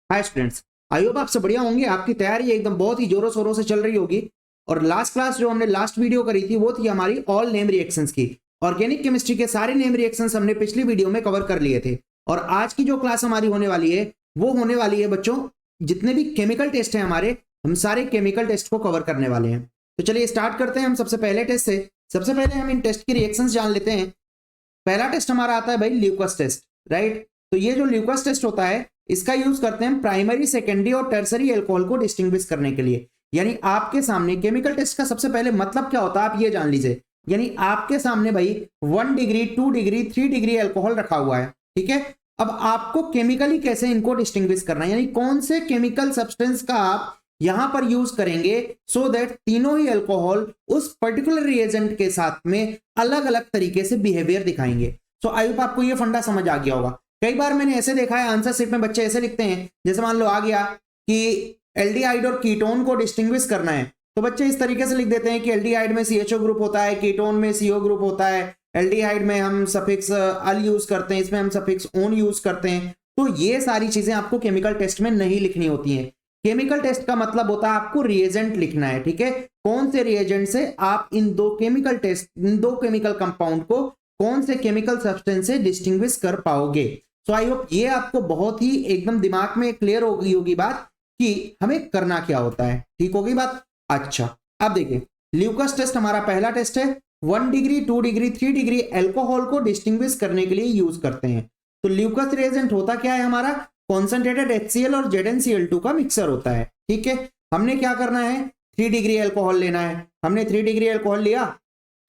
Hi students, I hope आप सब बढ़िया होंगे। आपकी तैयारी एकदम बहुत ही जोरों शोरों से चल रही होगी। और लास्ट क्लास जो हमने लास्ट वीडियो करी थी वो थी हमारी ऑल नेम रिएक्शंस की। ऑर्गेनिक केमिस्ट्री के सारे नेम रिएक्शंस हमने पिछली वीडियो में कवर कर लिए थे। और आज की जो क्लास हमारी होने वाली है वो होने वाली है बच्चों, जितने भी केमिकल टेस्ट हैं हमारे, हम सारे केमिकल टेस्ट को कवर करने वाले हैं। तो चलिए स्टार्ट करते हैं हम सबसे पहले टेस्ट से। सबसे पहले हम इन टेस्ट की रिएक्शंस जान लेते हैं। पहला टेस्ट हमारा आता है भाई ल्यूकस टेस्ट, राइट। तो ये जो ल्यूकस टेस्ट होता है इसका यूज करते हैं प्राइमरी, सेकेंडरी और टर्सरी अल्कोहल को डिस्टिंग्विश करने के लिए। यानी आपके सामने केमिकल टेस्ट का सबसे पहले मतलब क्या होता है आप ये जान लीजिए। यानी आपके सामने भाई 1 डिग्री, 2 डिग्री, 3 डिग्री अल्कोहल रखा हुआ है, ठीक है। अब आपको केमिकली कैसे इनको डिस्टिंग्विश करना है, यानी कौन से केमिकल सब्सटेंस का आप यहां पर यूज करेंगे सो दैट तीनों ही अल्कोहल उस पर्टिकुलर रिएजेंट के साथ में अलग अलग तरीके से बिहेवियर दिखाएंगे। सो आई होप आपको ये फंडा समझ आ गया होगा। कई बार मैंने ऐसे देखा है आंसर शीट में बच्चे ऐसे लिखते हैं, जैसे मान लो आ गया कि एल्डिहाइड और कीटोन को डिस्टिंग्विश करना है, तो बच्चे इस तरीके से लिख देते हैं कि एल्डिहाइड में CHO ग्रुप होता है, कीटोन में CO ग्रुप होता है, एल्डिहाइड में हम सफिक्स अल यूज करते हैं, इसमें हम सफिक्स ओन यूज करते हैं। तो ये सारी चीजें आपको केमिकल टेस्ट में नहीं लिखनी होती हैं। केमिकल टेस्ट का मतलब होता है आपको रिएजेंट लिखना है, ठीक है। कौन से रिएजेंट से आप इन दो केमिकल कंपाउंड को कौन से केमिकल सब्सटेंस से डिस्टिंग्विश कर पाओगे। सो आई होप ये आपको बहुत ही एकदम दिमाग में क्लियर हो गई होगी बात कि हमें करना क्या होता है, ठीक होगी बात। अच्छा, अब देखिए ल्यूकस टेस्ट हमारा पहला टेस्ट है। 1 डिग्री, 2 डिग्री, 3 डिग्री अल्कोहल को डिस्टिंग्विश करने के लिए यूज करते हैं। तो ल्यूकस रिएजेंट होता क्या है हमारा, कॉन्सेंट्रेटेड HCl और ZnCl2 का मिक्सर होता है, ठीक है। हमने क्या करना है, 3 डिग्री अल्कोहल लेना है। हमने 3 डिग्री अल्कोहल लिया,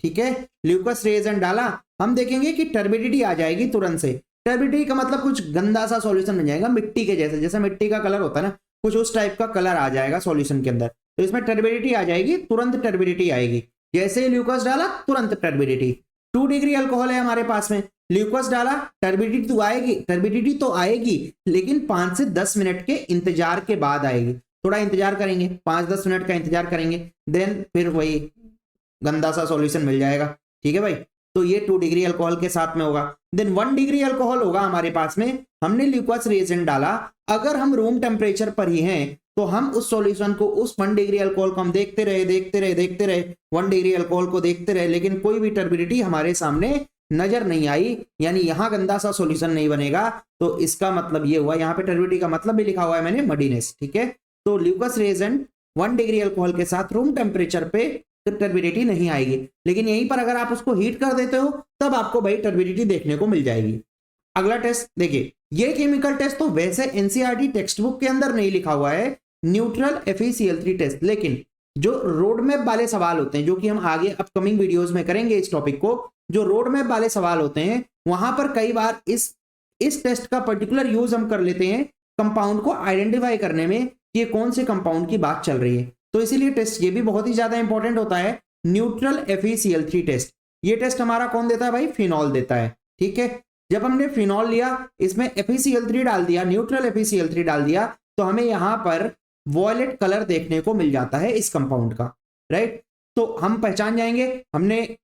ठीक है, ल्यूकस रिएजेंट डाला। हम देखेंगे कि टर्बिडिटी आ जाएगी तुरंत से। टर्बिडिटी का मतलब कुछ गंदा सा सॉल्यूशन बन जाएगा, मिट्टी के जैसे, जैसा मिट्टी का कलर होता है ना, कुछ उस टाइप का कलर आ जाएगा सॉल्यूशन के अंदर। तो इसमें टर्बिडिटी आ जाएगी, तुरंत टर्बिडिटी आएगी। जैसे ही ल्यूकस डाला तुरंत टर्बिडिटी। 2 डिग्री अल्कोहल है हमारे पास में, ल्यूकस डाला, टर्बिडिटी तो आएगी लेकिन 5 से 10 मिनट के इंतजार के बाद आएगी। थोड़ा इंतजार करेंगे, 5-10 मिनट का इंतजार करेंगे, देन फिर वही गंदा सा सॉल्यूशन मिल जाएगा, ठीक है भाई। तो ये 2 डिग्री अल्कोहल के साथ में होगा। देन 1 डिग्री अल्कोहल होगा हमारे पास में, हमने ल्यूकस रिएजेंट डाला। अगर हम रूम टेम्परेचर पर ही हैं तो हम उस सॉल्यूशन को, उस 1 डिग्री अल्कोहल को हम देखते रहे 1 डिग्री अल्कोहल को देखते रहे, लेकिन कोई भी टर्बिडिटी हमारे सामने नजर नहीं आई, यानी यहां गंदा सा सॉल्यूशन नहीं बनेगा। तो इसका मतलब ये हुआ, यहाँ पे टर्बिडिटी का मतलब भी लिखा हुआ है मैंने, मडीनेस, ठीक है। तो ल्यूकस रिएजेंट 1 डिग्री अल्कोहल के साथ रूम टेम्परेचर पे टर्बिडिटी नहीं आएगी, लेकिन यहीं पर अगर आप उसको हीट कर देते हो तब आपको भाई टर्बिडिटी देखने को मिल जाएगी। अगला टेस्ट देखिए, ये केमिकल टेस्ट तो वैसे एनसीईआरटी टेक्स्ट बुक के अंदर नहीं लिखा हुआ है, न्यूट्रल FeCl3 टेस्ट, लेकिन जो रोड मैप वाले सवाल होते हैं, जो कि हम आगे अपकमिंग वीडियोस में करेंगे इस टॉपिक को, जो रोड मैप वाले सवाल होते हैं वहां पर कई बार इस टेस्ट का पर्टिकुलर यूज हम कर लेते हैं कंपाउंड को आइडेंटिफाई करने में कि कौन से कंपाउंड की बात चल रही है। तो इसीलिए टेस्ट ये भी बहुत ही ज्यादा इंपॉर्टेंट होता है, न्यूट्रल FeCl3 टेस्ट। ये टेस्ट हमारा कौन देता है भाई, फिनॉल देता है, ठीक है। जब हमने फिनॉल लिया, इसमें FeCl3 डाल दिया, न्यूट्रल FeCl3 डाल दिया, तो हमें यहां पर वॉयलेट कलर देखने को मिल जाता है इस कंपाउंड का, राइट। तो हम पहचान जाएंगे, हमने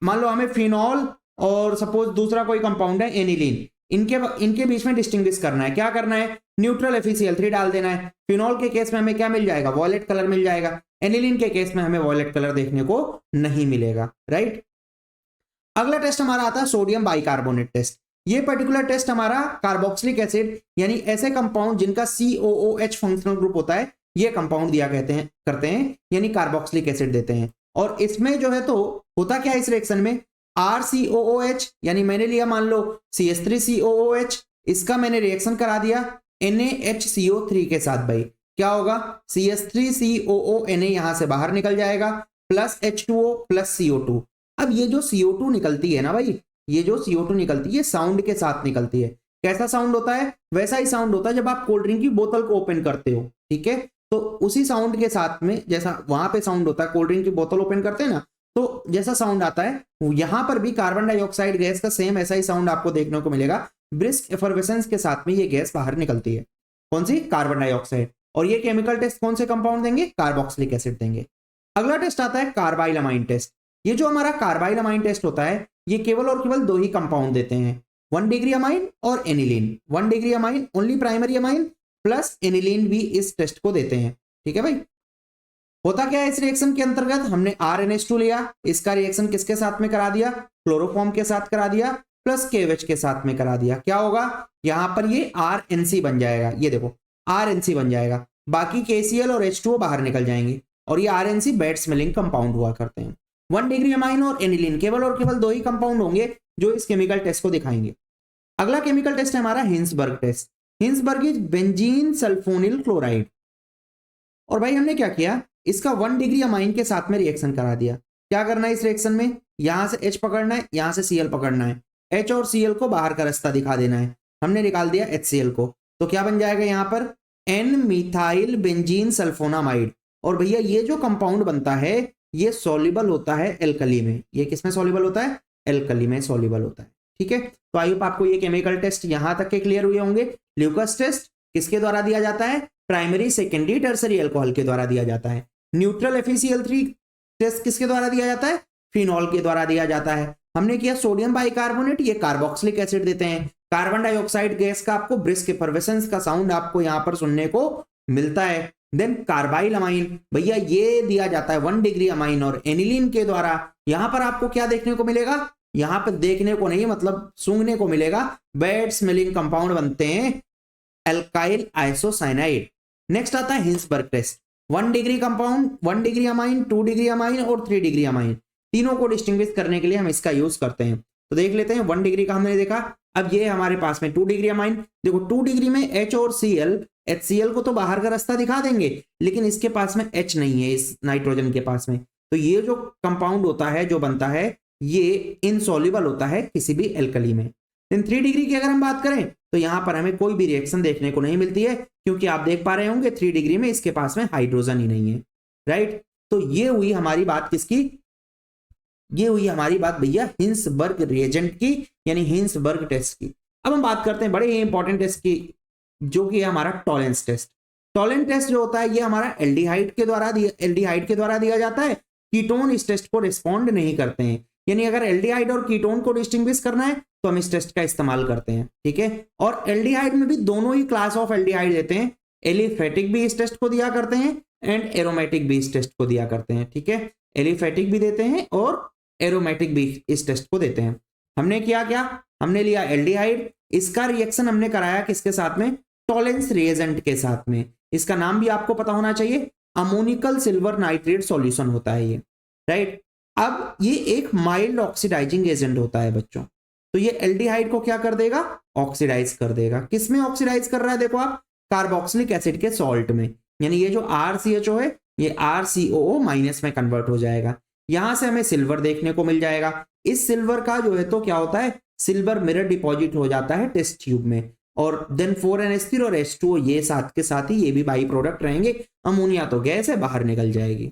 मान लो हमें फिनॉल और सपोज दूसरा कोई कंपाउंड है एनिलीन, इनके बीच में डिस्टिंग्विश करना है। क्या करना है, न्यूट्रल FeCl3 डाल देना है। फिनॉल के केस में हमें क्या मिल जाएगा, वॉयलेट कलर मिल जाएगा। एनिलीन के केस में हमें वॉयलेट कलर देखने को नहीं मिलेगा, राइट। अगला टेस्ट हमारा आता है सोडियम बाइकार्बोनेट टेस्ट। ये पर्टिकुलर टेस्ट हमारा कार्बोक्सिलिक एसिड, यानी ऐसे कंपाउंड जिनका COOH फंक्शनल ग्रुप होता है, ये कंपाउंड दिया करते हैं, यानी कार्बोक्सिलिक एसिड देते हैं। और इसमें जो है तो होता क्या है इस रिएक्शन में, RCOOH, यानी मैंने लिया मान लो CH3COOH, इसका मैंने रिएक्शन करा दिया NaHCO3 के साथ। भाई क्या होगा, CH3COO Na यहां से बाहर निकल जाएगा, प्लस H2O प्लस CO2। अब ये जो CO2 निकलती है ना भाई, ये जो CO2 निकलती है साउंड के साथ निकलती है। कैसा साउंड होता है, वैसा ही साउंड होता है जब आप कोल्ड ड्रिंक की बोतल को ओपन करते हो, ठीक है। तो उसी साउंड के साथ में जैसा वहां पे साउंड होता है, कोल्ड ड्रिंक की बोतल ओपन करते हैं ना, तो जैसा साउंड आता है यहां पर भी कार्बन डाइऑक्साइड गैस का सेम ऐसा ही साउंड आपको देखने को मिलेगा। ब्रिस्क एफर्वेसेंस के साथ में ये गैस बाहर निकलती है, कौन सी, कार्बन डाइऑक्साइड। और ये केमिकल टेस्ट कौन से कंपाउंड देंगे, कार्बोक्सिलिक एसिड देंगे। अगला टेस्ट आता है कार्बाइलमाइन टेस्ट। ये जो हमारा कार्बाइलमाइन टेस्ट होता है, ये केवल और केवल 2 ही कंपाउंड देते हैं, 1 डिग्री अमाइन और aniline. 1 degree amine only primary amine, plus aniline भी इस टेस्ट को देते हैं। ठीक है भाई, होता क्या है इस रिएक्शन के अंतर्गत, हमने RNH2 लिया, इसका रिएक्शन किसके साथ में करा दिया, क्लोरोफॉर्म के साथ करा दिया, प्लस KOH के साथ में करा दिया। क्या होगा यहां पर, ये RNC बन जाएगा, ये देखो RNC बन जाएगा, बाकी KCl और H2O बाहर निकल जाएंगे, और ये RNC बैड स्मेलिंग कंपाउंड हुआ करते हैं। 1 डिग्री अमाइन और एनिलीन केवल और केवल 2 ही कंपाउंड होंगे जो इस केमिकल टेस्ट को दिखाएंगे। अगला केमिकल टेस्ट है हमारा Hinsberg test. Hinsberg is benzene sulphonyl chloride. और भाई हमने क्या किया, इसका 1 डिग्री अमाइन के साथ में रिएक्शन करा दिया। क्या करना है इस रिएक्शन में, यहां से H पकड़ना है, यहां से Cl पकड़ना है, H और Cl को बाहर का रास्ता दिखा देना है। हमने निकाल दिया HCl को, तो क्या बन जाएगा यहां पर N मिथाइल बेंजीन सल्फोनामाइड। और भैया ये जो कंपाउंड बनता है ये सॉल्युबल होता है एल्कली में। ये किसमें सॉल्युबल होता है, एल्कली में सॉल्युबल होता है। ठीक है, तो आई होप आपको ये केमिकल टेस्ट यहां तक के क्लियर हुए होंगे। ल्यूकस टेस्ट किसके द्वारा दिया जाता है, प्राइमरी सेकेंडरी टर्सरी अल्कोहल के द्वारा दिया जाता है। न्यूट्रल FeCl3 टेस्ट किसके द्वारा दिया जाता है, फिनॉल के द्वारा दिया जाता है। हमने किया सोडियम बाइकार्बोनेट, ये कार्बोक्सिलिक एसिड देते हैं। कार्बन डाइऑक्साइड गैस का आपको ब्रिस्क एफर्वेसेंस का साउंड आपको यहां पर सुनने को मिलता है। देन कार्बाइल अमाइन, भैया ये दिया जाता है 1 डिग्री अमाइन और एनिलीन के द्वारा। यहां पर आपको क्या देखने को मिलेगा, यहां पर देखने को नहीं मतलब सूंघने को मिलेगा, बैड स्मेलिंग कंपाउंड बनते हैं एल्काइल आइसोसाइनाइड। नेक्स्ट आता है Hinsberg test. 1 degree compound, 1 degree amine, 2 degree amine और 3 डिग्री अमाइन, तीनों को डिस्टिंग्विश करने के लिए हम इसका यूज करते हैं। तो देख लेते हैं 1 डिग्री का हमने देखा, अब ये हमारे पास में 2 डिग्री अमाइन। देखो 2 डिग्री में H और Cl, HCl को तो बाहर का रास्ता दिखा देंगे, लेकिन इसके पास में H नहीं है इस नाइट्रोजन के पास में, तो ये जो कंपाउंड होता है जो बनता है ये इनसॉल्युबल होता है किसी भी एल्कली में। इन 3 डिग्री की अगर हम बात करें तो यहां पर हमें कोई भी रिएक्शन देखने को नहीं मिलती है, क्योंकि आप देख पा रहे होंगे 3 डिग्री में इसके पास में हाइड्रोजन ही नहीं है। राइट, तो ये हुई हमारी बात किसकी, ये हुई हमारी बात भैया हिंसबर्ग रिएजेंट की, यानी हिंसबर्ग टेस्ट की। अब हम बात करते हैं बड़े ही इंपॉर्टेंट टेस्ट की, जो कि है हमारा टॉलेंस टेस्ट। टॉलेंस टेस्ट जो होता है ये हमारा एल्डिहाइड के द्वारा दिया जाता है। कीटोन इस टेस्ट को रिस्पॉन्ड नहीं करते हैं, यानी अगर एल्डिहाइड और कीटोन को डिस्टिंग्विश करना है तो हम इस टेस्ट का इस्तेमाल करते हैं। ठीक है, और एल्डिहाइड में भी दोनों ही क्लास ऑफ एल्डिहाइड देते हैं, एलिफेटिक भी इस टेस्ट को दिया करते हैं एंड एरोमेटिक भी इस टेस्ट को दिया करते हैं। ठीक है, एलिफेटिक भी देते हैं और एरोमेटिक भी इस टेस्ट को देते हैं। हमने किया क्या, हमने लिया एल्डिहाइड, इसका रिएक्शन हमने कराया किसके साथ में, टॉलेंस रिएजेंट के साथ में। इसका नाम भी आपको पता होना चाहिए, अमोनिकल सिल्वर नाइट्रेट सॉल्यूशन होता है ये। राइट, अब ये एक माइल्ड ऑक्सीडाइजिंग एजेंट होता है बच्चों, तो ये एल्डिहाइड को क्या कर देगा, ऑक्सीडाइज कर देगा। किसमें ऑक्सीडाइज कर रहा है, देखो आप कार्बोक्सिलिक एसिड के सॉल्ट में, यानी ये जो RCHO है ये RCOO माइनस में कन्वर्ट हो जाएगा। यहां से हमें सिल्वर देखने को मिल जाएगा। इस सिल्वर का जो है तो क्या होता है, सिल्वर मिरर डिपॉजिट हो जाता है टेस्ट ट्यूब में, और देन 4NH3 और H2O ये साथ के साथ ही ये भी बाई प्रोडक्ट रहेंगे, अमोनिया तो गैस है बाहर निकल जाएगी।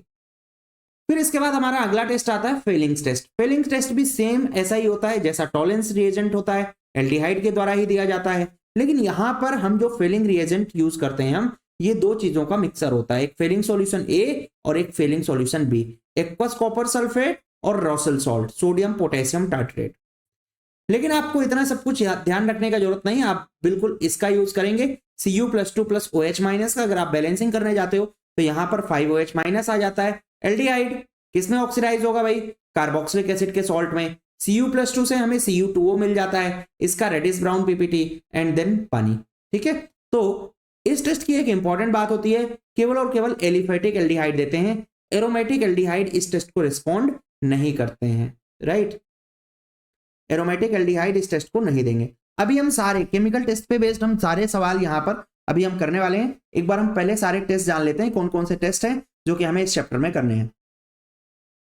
फिर इसके बाद हमारा अगला टेस्ट आता है फेलिंग्स टेस्ट। फेलिंग्स टेस्ट भी सेम ऐसा ही होता है जैसा टॉलेंस रिएजेंट होता है, एल्डिहाइड के द्वारा ही दिया जाता है, लेकिन यहां पर हम जो फेलिंग रिएजेंट यूज करते हैं हम, ये दो चीजों का मिक्सर होता है, एक फेलिंग सॉल्यूशन A और एक Fehling solution B, aqueous copper sulphate और Rochelle salt, sodium potassium tartrate. लेकिन आपको इतना सब कुछ ध्यान रखने का जरूरत नहीं, आप बिल्कुल इसका यूज करेंगे Cu+2+ OH- का। अगर आप बैलेंसिंग करने जाते हो तो यहां पर 5OH- आ जाता है। एल्डिहाइड किसमें ऑक्सीडाइज होगा भाई, कार्बोक्सिलिक एसिड के सॉल्ट में। Cu+2 से हमें Cu2O मिल जाता है, इसका reddish brown PPT and then पानी। ठीक है, तो इस टेस्ट की एक इंपॉर्टेंट बात होती है, केवल और केवल एलिफेटिक एल्डिहाइड देते हैं, एरोमेटिक एल्डिहाइड इस टेस्ट को रिस्पॉन्ड नहीं करते हैं। राइट, एरोमेटिक एल्डिहाइड इस टेस्ट को नहीं देंगे। अभी हम सारे केमिकल टेस्ट पे बेस्ड हम सारे सवाल यहां पर अभी हम करने वाले हैं। एक बार हम पहले सारे टेस्ट जान लेते हैं कौन कौन से टेस्ट हैं जो कि हमें इस चैप्टर में करने हैं।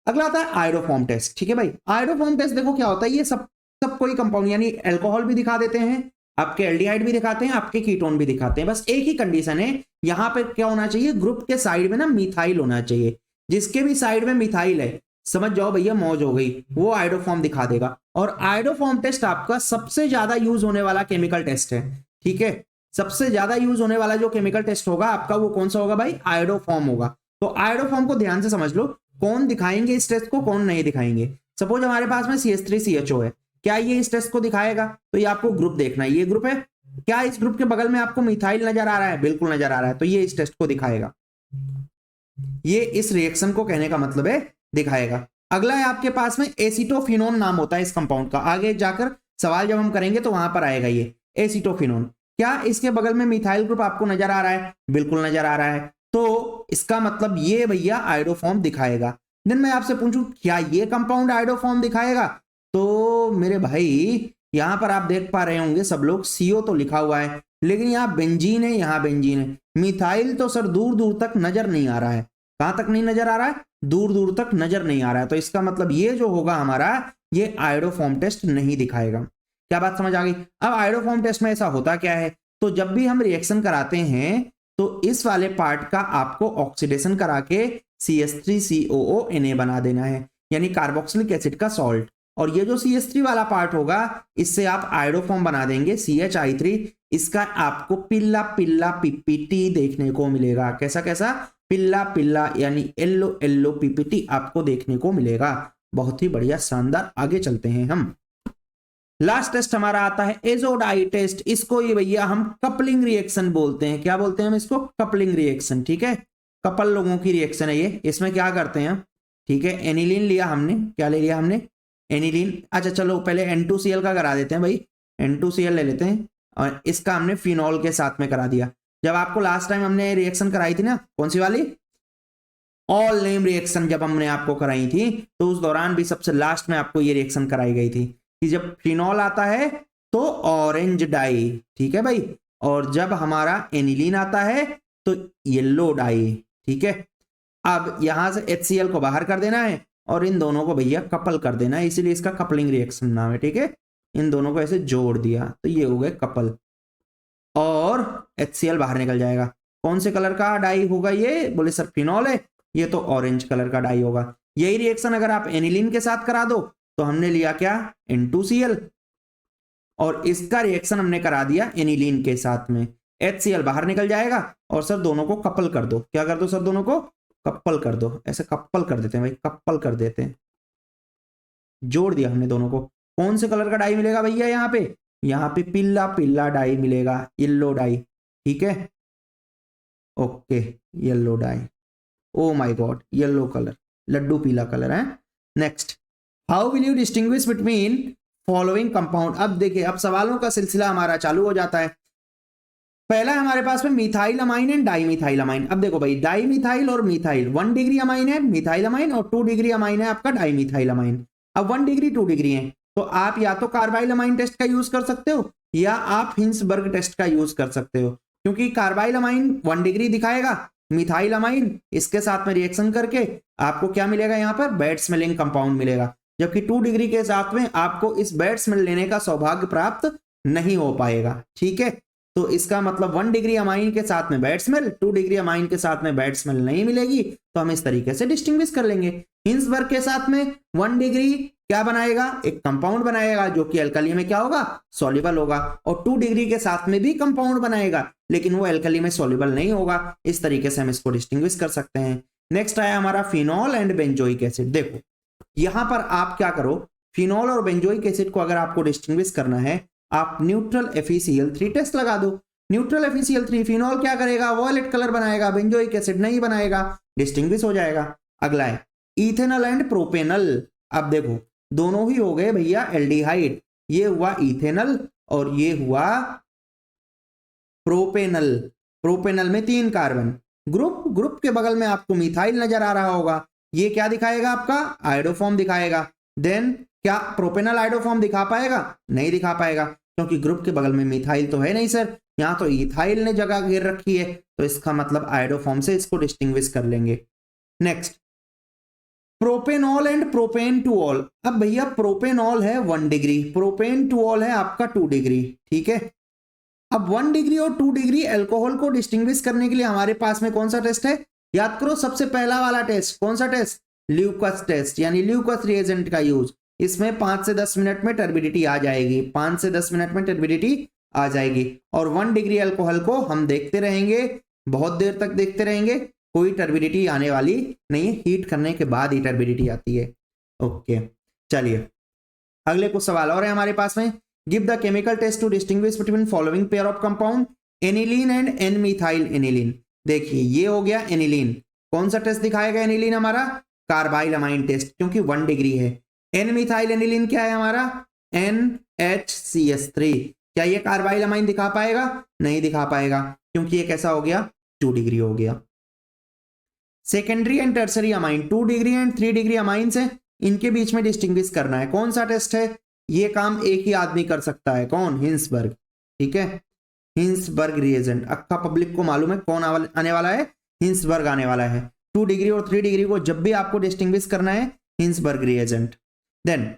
अगला आता है आयोडोफॉर्म टेस्ट। ठीक है भाई, आयोडोफॉर्म टेस्ट देखो क्या होता है, ये सब कोई कंपाउंड यानी अल्कोहल भी दिखा देते हैं, आपके एल्डिहाइड भी दिखाते हैं, आपके कीटोन भी दिखाते हैं। बस एक ही कंडीशन है, यहां पे क्या होना चाहिए, ग्रुप के साइड में ना मिथाइल होना चाहिए। जिसके भी साइड में मिथाइल है समझ जाओ भैया मौज हो गई, वो आयोडोफॉर्म दिखा देगा। और आयोडोफॉर्म टेस्ट आपका सबसे ज्यादा यूज होने वाला केमिकल टेस्ट है। ठीक है, सबसे ज्यादा यूज होने वाला जो केमिकल टेस्ट होगा आपका वो कौन सा होगा भाई, आयोडोफॉर्म होगा। तो आयोडोफॉर्म को ध्यान से समझ लो, कौन दिखाएंगे इस टेस्ट को, कौन नहीं दिखाएंगे। सपोज हमारे पास में CH3CHO है, क्या ये इस टेस्ट को दिखाएगा, तो ये आपको ग्रुप देखना है, ये ग्रुप है, क्या इस ग्रुप के बगल में आपको मिथाइल नजर आ रहा है? बिल्कुल नजर आ रहा है, तो ये इस टेस्ट को दिखाएगा, ये इस रिएक्शन को कहने का मतलब है दिखाएगा। अगला है आपके पास में एसिटोफिनोन नाम होता है इस कंपाउंड का, आगे जाकर सवाल जब हम करेंगे तो वहां पर आएगा ये एसिटोफिनोन। क्या इसके बगल में मिथाइल ग्रुप आपको नजर आ रहा है? बिल्कुल नजर आ रहा है, तो इसका मतलब ये भैया आयोडोफॉर्म दिखाएगा। देन मैं आपसे पूछूं क्या ये कंपाउंड आयोडोफॉर्म दिखाएगा? तो मेरे भाई यहां पर आप देख पा रहे होंगे सब लोग CO तो लिखा हुआ है, लेकिन यहाँ बेंजीन है, यहाँ बेंजीन है। मिथाइल तो सर दूर दूर तक नजर नहीं आ रहा है। कहां तक नहीं नजर आ रहा है? दूर दूर तक नजर नहीं आ रहा है, तो इसका मतलब ये जो होगा हमारा, ये आयोडोफॉर्म टेस्ट नहीं दिखाएगा। क्या बात समझ आ गई? अब आयोडोफॉर्म टेस्ट में ऐसा होता क्या है, तो जब भी हम रिएक्शन कराते हैं तो इस वाले पार्ट का आपको ऑक्सीडेशन करा के CH3COO Na बना देना है, यानी कार्बोक्सिलिक एसिड का सॉल्ट। और ये जो CH3 वाला पार्ट होगा, इससे आप आयोडोफॉर्म बना देंगे CHI3। इसका आपको पिल्ला पिल्ला PPT देखने को मिलेगा। कैसा कैसा? पिल्ला पिल्ला, यानी येलो येलो PPT आपको देखने को मिलेगा। बहुत ही बढ़िया, शानदार। आगे चलते हैं हम। लास्ट टेस्ट हमारा आता है एजोडाई टेस्ट। इसको ये भैया हम कपलिंग रिएक्शन बोलते हैं। क्या बोलते हैं हम इसको? Coupling reaction. ठीक है, कपल लोगों की रिएक्शन है ये। इसमें क्या करते हैं? ठीक है, एनिलीन लिया हमने। क्या ले लिया हमने? एनिलीन। अच्छा चलो पहले N2Cl का करा देते हैं भाई, N2Cl ले लेते हैं, और इसका हमने फिनॉल के साथ में करा दिया। जब आपको लास्ट टाइम हमने रिएक्शन कराई थी ना, कौन सी वाली? ऑल नेम रिएक्शन जब हमने आपको कराई थी, तो उस दौरान भी सबसे लास्ट में आपको ये रिएक्शन कराई गई थी कि जब फिनॉल आता है तो ऑरेंज डाई, ठीक है भाई, और जब हमारा एनिलीन आता है तो येलो डाई। ठीक है, अब यहां से HCl को बाहर कर देना है और इन दोनों को भैया कपल कर देना है, इसीलिए इसका कपलिंग रिएक्शन नाम है। ठीक है, इन दोनों को ऐसे जोड़ दिया तो ये हो गए कपल, और HCl बाहर निकल जाएगा। कौन से कलर का डाई होगा ये? बोले सर फिनॉल है, ये तो ऑरेंज कलर का डाई होगा। यही रिएक्शन अगर आप एनिलीन के साथ करा दो तो हमने लिया क्या? N2Cl, और इसका रिएक्शन हमने करा दिया एनिलीन के साथ में, HCl बाहर निकल जाएगा और सर दोनों को कपल कर दो। क्या कर दो सर? दोनों को कपल कर दो। ऐसे कपल कर देते हैं भाई, कपल कर देते हैं, जोड़ दिया हमने दोनों को। कौन से कलर का डाई मिलेगा भैया? यहाँ पे, यहाँ पे पिल्ला पिल्ला डाई मिलेगा, येलो डाई। ठीक है, okay, yellow dye. Oh my God, yellow colour, laddoo पीला कलर है। Next, how will you distinguish between following compound? अब देखिए, अब सवालों का सिलसिला हमारा चालू हो जाता है। पहला हमारे पास में methyl amine and dimethyl amine. अब देखो भाई, डाईमिथाइल और मिथाइल 1 डिग्री अमाइन है मिथाइल अमाइन, और 2 डिग्री अमाइन है आपका डाईमिथाइल अमाइन। अब 1 डिग्री 2 डिग्री है, तो आप या तो कार्बाइल अमाइन टेस्ट का यूज कर सकते हो या आप हिंसबर्ग टेस्ट का यूज कर सकते हो, क्योंकि कार्बाइल अमाइन 1 डिग्री दिखाएगा, मिथाइल अमाइन इसके साथ में रिएक्शन करके आपको क्या मिलेगा? यहाँ पर बैड स्मेलिंग कंपाउंड मिलेगा, जबकि 2 डिग्री के साथ में आपको इस बैड स्मेल लेने का सौभाग्य प्राप्त नहीं हो पाएगा। ठीक है, तो इसका मतलब 1 डिग्री अमाइन के साथ में बैड स्मेल, 2 डिग्री अमाइन के साथ में बैड स्मेल नहीं मिलेगी, तो हम इस तरीके से डिस्टिंग्विश कर लेंगे। हिंसबर्ग के साथ में 1 डिग्री क्या बनाएगा? एक कंपाउंड बनाएगा जो कि अल्कली में क्या होगा? सॉल्युबल होगा, और 2 डिग्री के साथ में भी कंपाउंड बनाएगा लेकिन वो अल्कली में सॉल्युबल नहीं होगा। इस तरीके से हम इसको डिस्टिंग्विश कर सकते हैं। नेक्स्ट आया हमारा फिनॉल एंड बेंजोइक एसिड। देखो यहां पर आप क्या करो, फिनॉल और बेंजोइक एसिड को अगर आपको डिस्टिंग्विश करना है, आप न्यूट्रल FeCl3 टेस्ट लगा दो। न्यूट्रल FeCl3, फिनॉल क्या करेगा? वॉयलेट कलर बनाएगा, बेंजोइक एसिड नहीं बनाएगा, डिस्टिंग्विश हो जाएगा। अगला है इथेनॉल एंड प्रोपेनल। अब देखो दोनों ही हो गए भैया एल्डिहाइड, ये हुआ इथेनॉल और ये हुआ प्रोपेनल। प्रोपेनल में 3 कार्बन, ग्रुप के बगल में आपको मिथाइल नजर आ रहा होगा, ये क्या दिखाएगा? आपका आयोडोफॉर्म दिखाएगा। देन क्या प्रोपेनल आयोडोफॉर्म दिखा पाएगा? नहीं दिखा पाएगा, क्योंकि ग्रुप के बगल में मिथाइल तो है नहीं सर, यहां तो इथाइल ने जगह घेर रखी है, तो इसका मतलब आयोडोफॉर्म से इसको डिस्टिंग्विश कर लेंगे। Next, propanol and propane two all. अब भैया प्रोपेनॉल है 1 डिग्री, प्रोपेन टू ऑल है आपका 2 डिग्री। ठीक है, अब 1 डिग्री और 2 डिग्री अल्कोहल को डिस्टिंग्विश करने के लिए हमारे पास में कौन सा टेस्ट है? याद करो, सबसे पहला वाला टेस्ट कौन सा टेस्ट? ल्यूकस टेस्ट, यानी ल्यूकस रिएजेंट का यूज। इसमें 5 से 10 मिनट में टर्बिडिटी आ जाएगी, 5 से 10 मिनट में टर्बिडिटी आ जाएगी, और 1 डिग्री अल्कोहल को हम देखते रहेंगे, बहुत देर तक देखते रहेंगे, कोई टर्बिडिटी आने वाली नहीं है, हीट करने के बाद ही टर्बिडिटी आती है। ओके, चलिए अगले कुछ सवाल और है हमारे पास में। Give the chemical test to distinguish between following pair of compound aniline and N methyl aniline. देखिए ये हो गया एनिलीन, कौन सा टेस्ट दिखाएगा एनिलीन हमारा, कार्बाइलमाइन टेस्ट, क्योंकि 1 डिग्री है। एन मिथाइल एनिलीन क्या है हमारा, NHCS3, क्या ये कार्बाइलमाइन दिखा पाएगा, नहीं दिखा पाएगा, क्योंकि ये कैसा हो गया, 2 डिग्री हो गया। Secondary and tertiary amine 2 degree and 3 degree amines है, इनके बीच में डिस्टिंग्विश करना है। कौन सा टेस्ट है, ये काम एक ही आदमी कर सकता है, कौन, हिंसबर्ग। ठीक है, हिंसबर्ग रिएजेंट, अक्का पब्लिक को मालूम है कौन आने वाला है, हिंसबर्ग आने वाला है। 2 डिग्री और 3 डिग्री को जब भी आपको डिस्टिंग्विश करना है, Hinsberg reagent. Then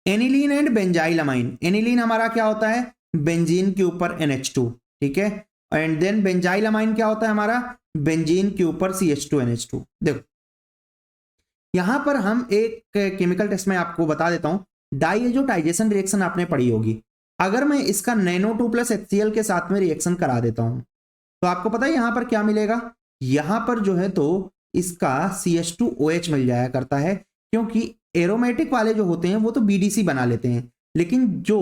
aniline and benzyl amine, aniline हमारा क्या होता है, बेंजीन के ऊपर NH2, ठीक है, एंड देन बेंजाइल अमाइन क्या होता है हमारा, बेंजीन के ऊपर CH2NH2। देखो यहां पर हम एक केमिकल टेस्ट में आपको बता देता हूं, डाइएजोटाइजेशन रिएक्शन आपने पढ़ी होगी। अगर मैं इसका NO2 + HCl के साथ में रिएक्शन करा देता हूं तो आपको पता है यहां पर क्या मिलेगा, यहां पर जो है तो इसका CH2OH मिल जाया करता है, क्योंकि एरोमेटिक वाले जो होते हैं वो तो BDC बना लेते हैं, लेकिन जो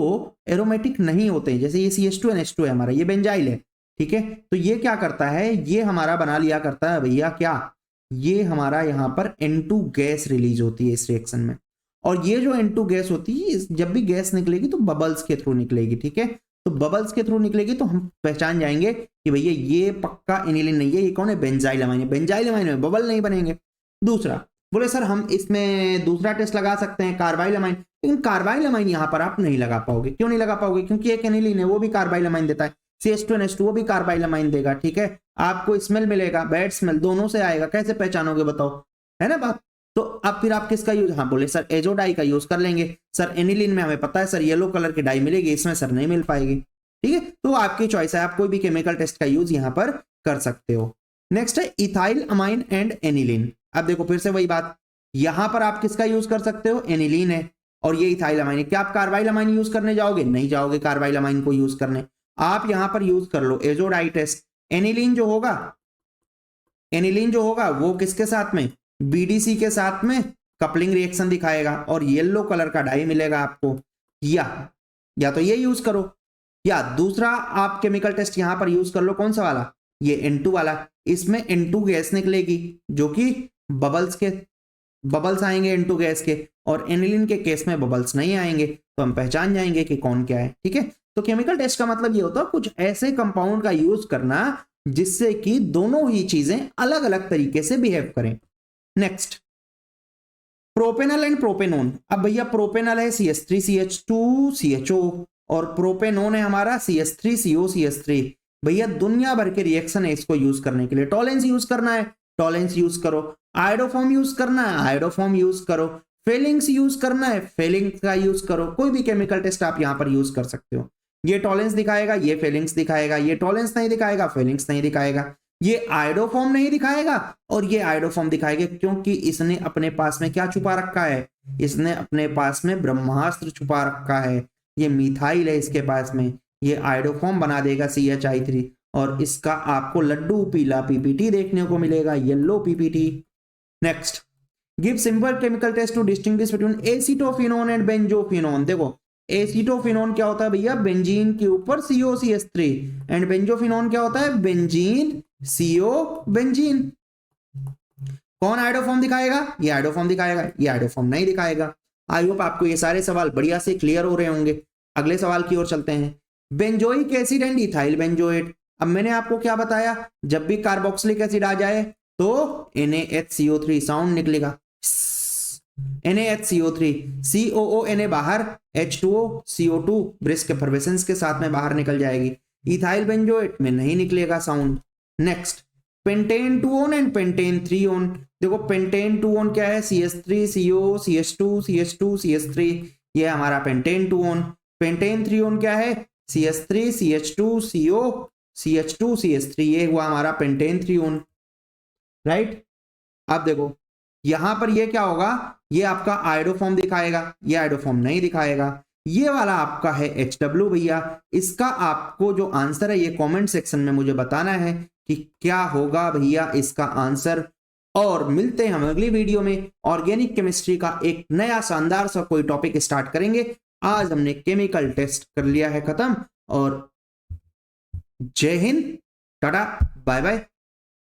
एरोमेटिक नहीं होते हैं, जैसे ये CH2NH2 है हमारा, ये बेंजाइल है, ठीक है, तो ये क्या करता है, ये हमारा बना लिया करता है भैया क्या, ये हमारा यहाँ पर N2 गैस रिलीज होती है इस रिएक्शन में, और ये जो N2 गैस होती है, जब भी गैस निकलेगी तो बबल्स के थ्रू निकलेगी, ठीक है, तो बबल्स के थ्रू निकलेगी तो हम पहचान जाएंगे कि भैया ये पक्का एनिलीन नहीं है, ये कौन है, बेंजाइल अमाइन है, बेंजाइल अमाइन में बबल नहीं बनेंगे। दूसरा बोले सर हम इसमें दूसरा टेस्ट लगा सकते हैं, कार्बाइल अमाइन, लेकिन कार्बाइल अमाइन यहाँ पर आप नहीं लगा पाओगे, क्यों नहीं लगा पाओगे, क्योंकि एक एनिलीन है वो भी कार्बाइल अमाइन देता है, CH2NH2 वो भी कार्बाइल अमाइन देगा, ठीक है, आपको स्मेल मिलेगा, बैड स्मेल दोनों से आएगा, कैसे पहचानोगे बताओ, है ना बात। तो अब फिर आप किसका यूज, हाँ बोले सर एजो डाई का यूज कर लेंगे, सर एनिलीन में हमें पता है सर येलो कलर की डाई मिलेगी, इसमें सर नहीं मिल पाएगी, ठीक है, तो आपकी चॉइस है, आप कोई भी केमिकल टेस्ट का यूज यहाँ पर कर सकते हो। नेक्स्ट है इथाइल अमाइन एंड एनिलीन। अब देखो फिर से वही बात, यहां पर आप किसका यूज कर सकते हो, एनिलीन है और ये इथाइल अमाइन है, क्या आप कार्बाइल अमाइन यूज करने जाओगे, नहीं जाओगे कार्बाइल अमाइन को यूज करने, आप यहां पर यूज कर लो एजो डाई टेस्ट। एनिलीन जो होगा, एनिलीन जो होगा वो किसके साथ में, BDC के साथ में कपलिंग रिएक्शन दिखाएगा और येलो कलर का डाई मिलेगा आपको, या तो ये यूज करो, या दूसरा आप केमिकल टेस्ट यहां पर यूज कर लो, कौन सा वाला, ये N2 वाला, इसमें N2 गैस निकलेगी जो कि बबल्स आएंगे N2 गैस के, और एनिलीन के केस में बबल्स नहीं आएंगे, तो हम पहचान जाएंगे कि कौन क्या है, ठीक है। तो केमिकल टेस्ट का मतलब ये होता है कुछ ऐसे कंपाउंड का यूज करना जिससे कि दोनों ही चीजें अलग अलग तरीके से बिहेव करें। Next propanal and propanone. अब भैया प्रोपेनल है CH3CH2CHO और प्रोपेनोन है हमारा CH3COCH3। भैया दुनिया भर के रिएक्शन है इसको यूज करने के लिए, टॉलेंस यूज करना है टॉलेंस यूज करो, आयोडोफॉर्म यूज करना है आयोडोफॉर्म यूज करो, फेलिंग्स यूज करना है फेलिंग्स का यूज करो, कोई भी केमिकल टेस्ट आप यहां पर यूज कर सकते हो। ये टॉलेंस दिखाएगा, ये फेलिंग्स दिखाएगा, ये टॉलेंस नहीं दिखाएगा, फेलिंग्स नहीं दिखाएगा, ये आयोडोफॉर्म नहीं दिखाएगा और ये आयोडोफॉर्म दिखाएगा, क्योंकि इसने अपने पास में क्या छुपा रखा है, इसने अपने पास में ब्रह्मास्त्र छुपा रखा है, ये मिथाइल है इसके पास में, ये आयोडोफॉर्म बना देगा CHI3 और इसका आपको लड्डू पीला PPT देखने को मिलेगा, yellow PPT। Next give simple chemical test to distinguish between acetophenone and benzophenone. देखो एसीटोफिनोन क्या होता है भैया, बेंजीन के ऊपर COCH3 एंड बेंजोफिनोन क्या होता है, बेंजीन CO बेंजीन। कौन आयोडोफॉर्म दिखाएगा, ये आयोडोफॉर्म दिखाएगा, ये आयोडोफॉर्म नहीं दिखाएगा। आई होप आपको ये सारे सवाल बढ़िया से क्लियर हो रहे होंगे। अगले सवाल की ओर चलते हैं, benzoic acid and ethyl benzoate. अब मैंने आपको क्या बताया, जब भी कार्बोक्सिलिक एसिड आ जाए तो NaHCO3 साउंड निकलेगा, NaHCO3, COO बाहर, H2O CO2 ब्रिस्क एफर्वेसेंस के साथ में बाहर निकल जाएगी, इथाइल बेंजोएट में नहीं निकलेगा sound. Next pentane 2 and pentane 3। देखो पेंटेन 2 क्या है, CH3CO CH2 CH2 CH3, ये हमारा पेंटेन 2। पेंटेन 3 क्या है, CH3 CH2 CO CH2 CH3, ये हुआ हमारा पेंटेन 3, राइट। अब देखो यहां पर ये क्या होगा, ये आपका आयोडोफॉर्म दिखाएगा, ये आयोडोफॉर्म नहीं दिखाएगा, ये वाला आपका है HW। भैया इसका आपको जो आंसर है ये कमेंट सेक्शन में मुझे बताना है कि क्या होगा भैया इसका आंसर। और मिलते हैं हम अगली वीडियो में, ऑर्गेनिक केमिस्ट्री का एक नया शानदार सा कोई टॉपिक स्टार्ट करेंगे। आज हमने केमिकल टेस्ट कर लिया है खत्म। और जय हिंद, टाटा, बाय बाय।